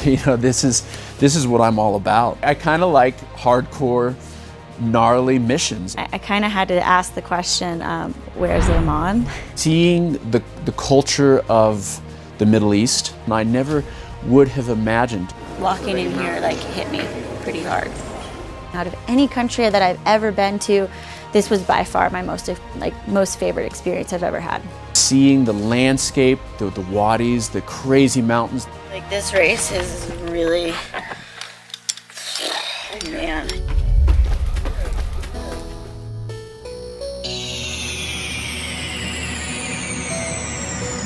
this is what I'm all about. I kind of like hardcore, gnarly missions. I kind of had to ask the question, where's Oman? Seeing the culture of the Middle East, I never would have imagined. Walking in here hit me pretty hard. Out of any country that I've ever been to, this was by far my most favorite experience I've ever had. Seeing the landscape, the wadis, the crazy mountains. This race is really, man.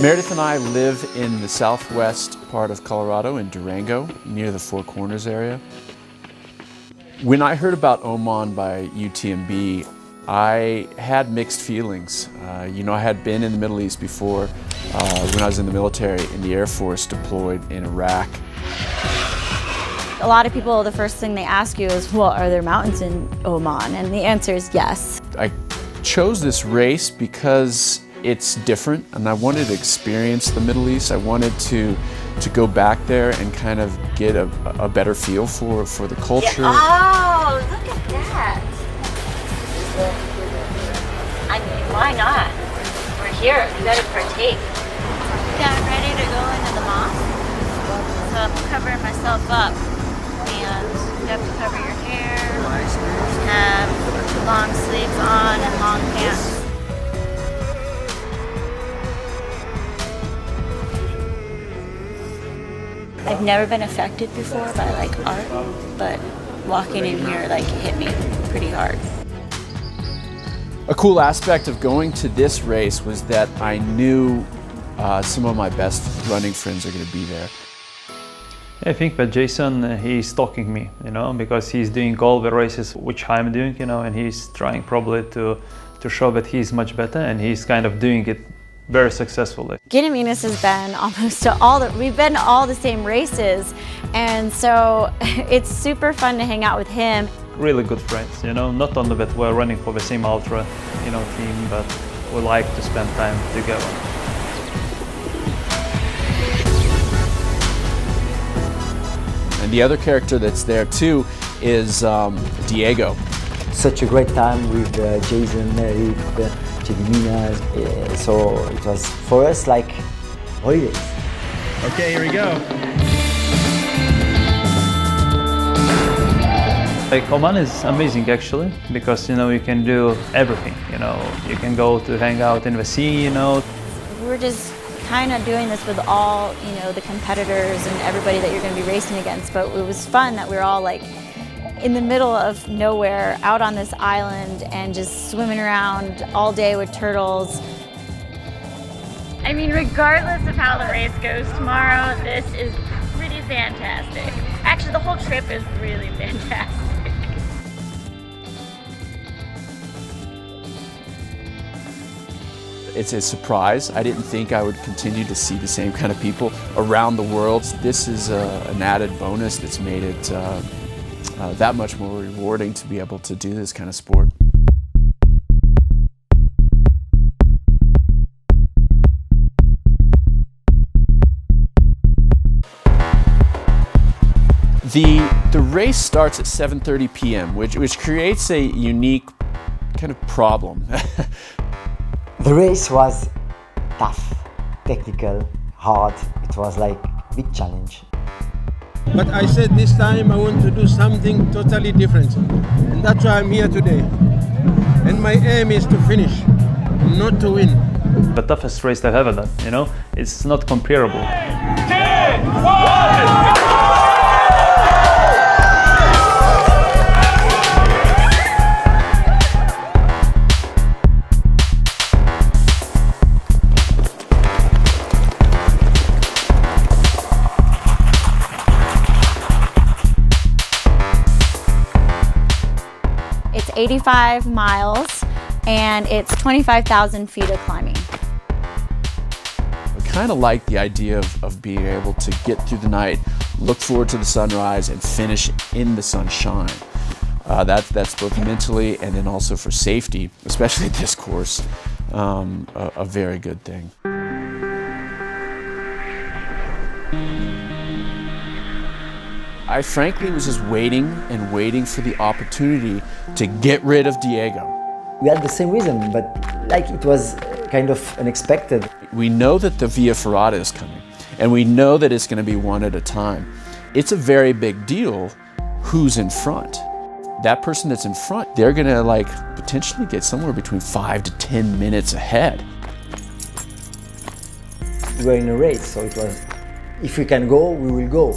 Meredith and I live in the southwest part of Colorado in Durango, near the Four Corners area. When I heard about Oman by UTMB, I had mixed feelings. I had been in the Middle East before when I was in the military, in the Air Force, deployed in Iraq. A lot of people, the first thing they ask you is, well, are there mountains in Oman? And the answer is yes. I chose this race because it's different, and I wanted to experience the Middle East. I wanted to go back there and kind of get a better feel for the culture. Yeah. Oh, look at that. I mean, why not? We're here, you gotta partake. Yeah, I'm ready to go into the mosque. So I'm covering myself up. And you have to cover your hair, have long sleeves on and long pants. I've never been affected before by art, but walking in here hit me pretty hard. A cool aspect of going to this race was that I knew some of my best running friends are going to be there. I think that Jason, he's stalking me, because he's doing all the races which I'm doing, and he's trying probably to show that he's much better, and he's kind of doing it very successfully. Gediminas has been we've been to all the same races, and so it's super fun to hang out with him. Really good friends, not only that we're running for the same Altra, team, but we like to spend time together. And the other character that's there too is Diego. Such a great time with Jason, Mary, Gediminas, so it was for us like holidays. Okay, here we go. Oman is amazing actually, because you can do everything. You can go to hang out in the sea. We're just kind of doing this with all the competitors and everybody that you're going to be racing against, but it was fun that we were all in the middle of nowhere, out on this island, and just swimming around all day with turtles. I mean, regardless of how the race goes tomorrow, this is pretty fantastic. Actually, the whole trip is really fantastic. It's a surprise. I didn't think I would continue to see the same kind of people around the world. This is an added bonus that's made it that much more rewarding to be able to do this kind of sport. The race starts at 7:30 p.m., which creates a unique kind of problem. The race was tough, technical, hard. It was like a big challenge. But I said this time I want to do something totally different. And that's why I'm here today. And my aim is to finish, not to win. The toughest race I've ever done, it's not comparable. 10, 1, go! It's 85 miles and it's 25,000 feet of climbing. I kind of like the idea of being able to get through the night, look forward to the sunrise, and finish in the sunshine. That's both mentally and then also for safety, especially at this course, a very good thing. I frankly was just waiting and waiting for the opportunity to get rid of Diego. We had the same reason, but like it was kind of unexpected. We know that the Via Ferrata is coming, and we know that it's going to be one at a time. It's a very big deal who's in front. That person that's in front, they're going to like potentially get somewhere between 5 to 10 minutes ahead. We were in a race, so it was, if we can go, we will go.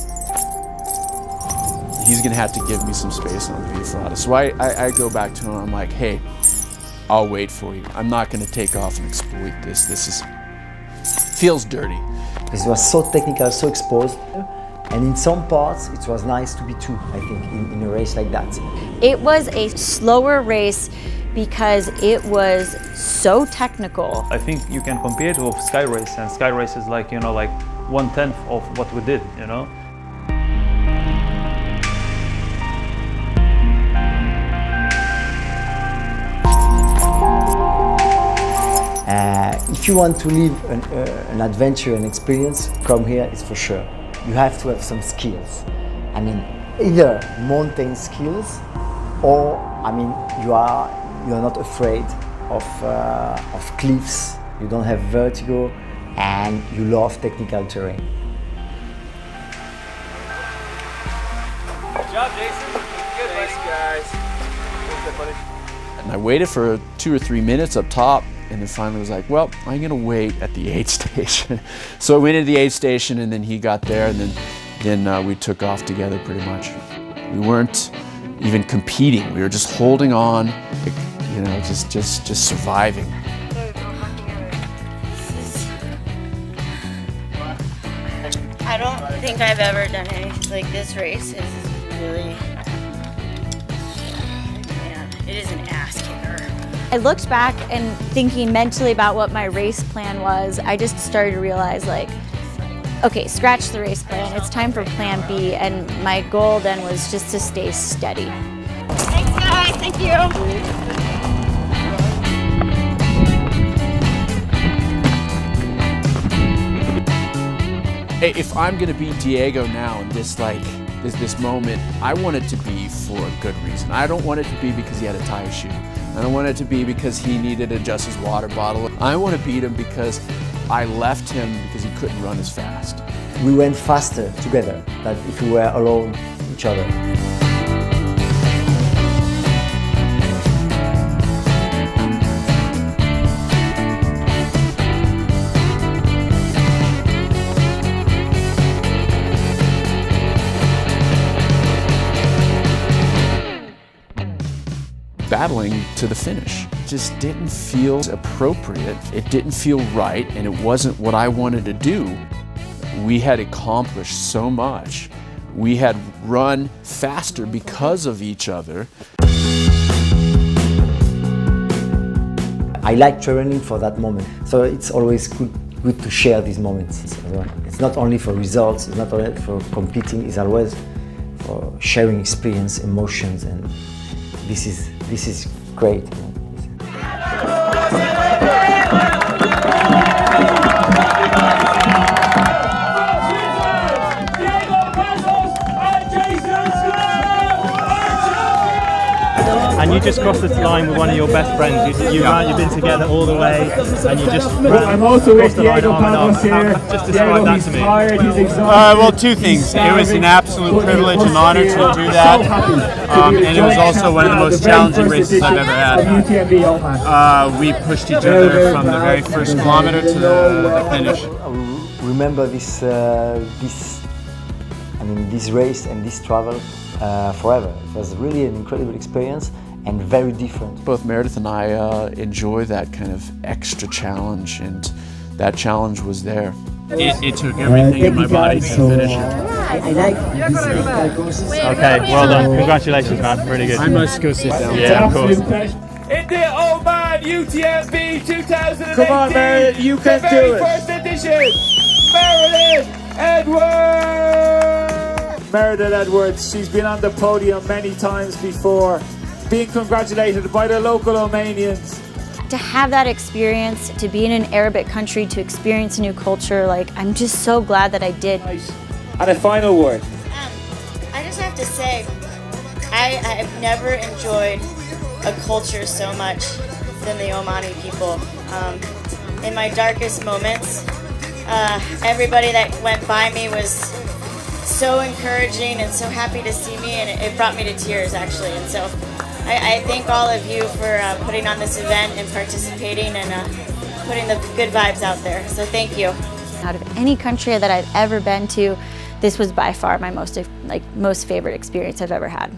He's going to have to give me some space on the Via Ferrata. So I go back to him, I'm like, hey, I'll wait for you. I'm not going to take off and exploit this. This feels dirty. Because it was so technical, so exposed. And in some parts, it was nice to be two, I think, in a race like that. It was a slower race because it was so technical. I think you can compare it with Sky Race, and Sky Race is like, you know, like 1/10 of what we did, you know. If you want to live an adventure and experience, come here, it's for sure. You have to have some skills. I mean, either mountain skills, or I mean, you are not afraid of cliffs. You don't have vertigo, and you love technical terrain. Good job, Jason. Good, thanks, guys. Thanks, buddy. And I waited for 2 or 3 minutes up top, and then finally was like, well, I'm going to wait at the aid station. So I went into the aid station, and then he got there, and then we took off together pretty much. We weren't even competing. We were just holding on, you know, just surviving. I don't think I've ever done anything like this. Race is really, man, it is an ass kicker. I looked back and thinking mentally about what my race plan was, I just started to realize like, okay, scratch the race plan, it's time for plan B, and my goal then was just to stay steady. Thanks guys, thank you. Hey, if I'm gonna beat Diego now in this this moment, I want it to be for a good reason. I don't want it to be because he had a tire shoe. I don't want it to be because he needed to adjust his water bottle. I want to beat him because I left him because he couldn't run as fast. We went faster together than if we were alone each other. Battling to the finish. It just didn't feel appropriate. It didn't feel right, and it wasn't what I wanted to do. We had accomplished so much. We had run faster because of each other. I like training for that moment, so it's always good to share these moments as well. It's not only for results, it's not only for competing, it's always for sharing experience, emotions, and this is great. And you just crossed the line with one of your best friends. You've been together all the way, and you just I'm also with Diego Pazos here. Just describe that to me. Tired, he's exhausted. Well, two things. It was an absolute privilege and honor to do that, and it was also one of the most challenging races I've ever had. UTMB Oman. We pushed each other from the very first kilometer to the finish. Remember this race and this travel forever. It was really an incredible experience and very different. Both Meredith and I enjoy that kind of extra challenge, and that challenge was there. It took everything in my body to finish it. I like this. Okay, well done. Congratulations, man. Really good. I must go sit down. Yeah, of course. In the Oman UTMB 2018. Come on, Meredith, you can the do very it. first edition. Meredith Edwards. Meredith Edwards, she's been on the podium many times before, being congratulated by the local Omanians. To have that experience, to be in an Arabic country, to experience a new culture, like I'm just so glad that I did. And a final word. I to say, I've never enjoyed a culture so much than the Omani people. In my darkest moments, everybody that went by me was so encouraging and so happy to see me, and it brought me to tears actually. And so I thank all of you for putting on this event and participating and putting the good vibes out there. So thank you. Out of any country that I've ever been to, this was by far my most favorite experience I've ever had.